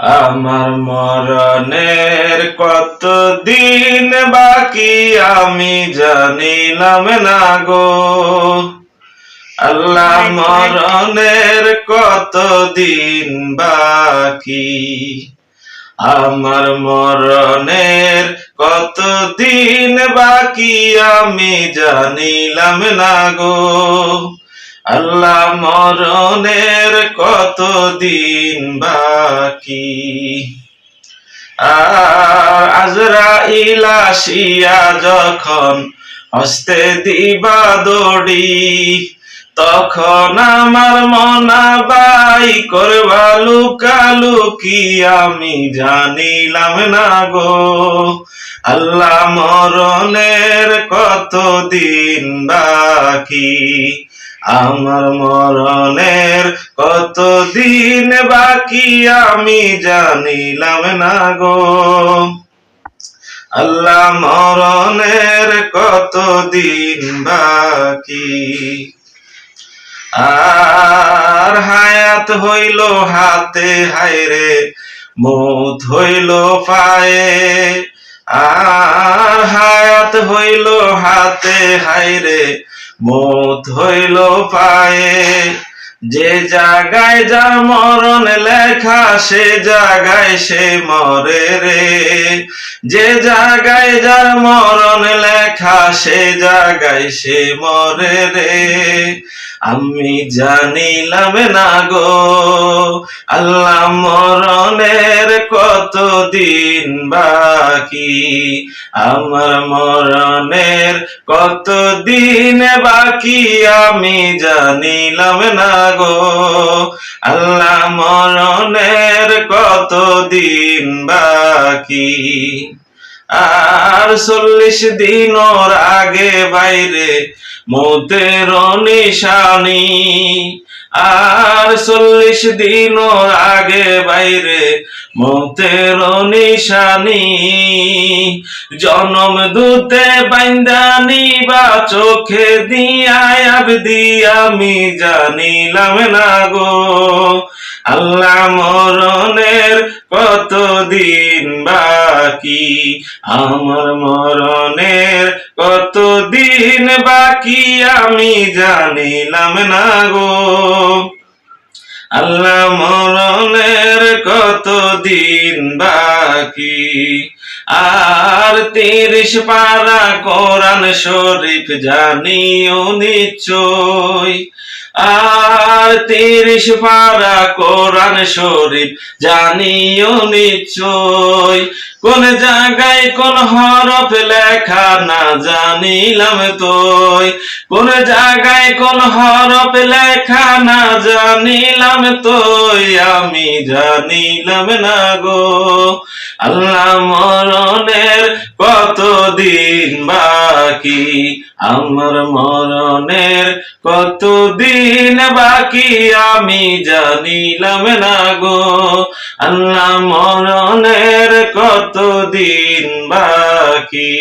আমার মরণের কতদিন বাকি আমি জানিলাম না গো। আল্লাহ, মরণের কতদিন বাকি, আমার মরণের কতদিন বাকি আমি জানিলাম না গো। আল্লাহ, মরণের কতদিন বাকি। আর আজরাইল আসিয়া যখন হস্তে দিবা দড়ি, তখন আমার মনা বাই করবা লুকালুকি আমি জানিলাম না গো। আল্লাহ, মরণের কতদিন বাকি, আমার মরণের কতদিন বাকি আমি জানিলাম না গো। আল্লাহ, মরণের কতদিন বাকি। আর হায়াত হইল হাতে হায়রে, মৌত হইল পায়ে। আর হায়াত হইল হাতে হায়রে, মৌত হইল পায়ে। যে জায়গায় যার মরণ লেখা সে জায়গায় সে মরে রে। যে জায়গায় যার মরণ লেখা সে জায়গায় সে মরে রে। আমি জানিলাম না গো। আল্লাহ, মরণের কতদিন বাকি, আমার মরণের কতদিন বাকি আমি জানিলাম না গো। আল্লাহ, মরণের কতদিন বাকি। আর 40 দিন ওর আগে বাইরে মৌতের নিশানি। আর 40 দিন ওর আগে বাইরে মৌতের নিশানি। জনম দুতে বাইন্দানি বা চোখে দিয়ায় আবদি আমি জানিলাম না গো। আল্লাহ, মরণের কতদিন বাকি, আমার মরণের কতদিন বাকি আমি জানিলাম না গো। আল্লাহ, মরণের কতদিন বাকি। আর 30 পারা কোরআন শরীফ জানিও নিশ্চয়। আর 30 পারা কোরআন শরীফ জানিও নিশ্চয়। কোন জায়গায় কোন হরফ লেখা না জানিলাম তোই। কোন জায়গায় কোন হরফ লেখা না জানিলাম তোই আমি জানিলাম না গো। আল্লাহ, মরণের কতদিন বাকি, আমার মরণের কতদিন বাকি আমি জানিলাম না গো। আল্লাহ, মরণের কতদিন বাকি।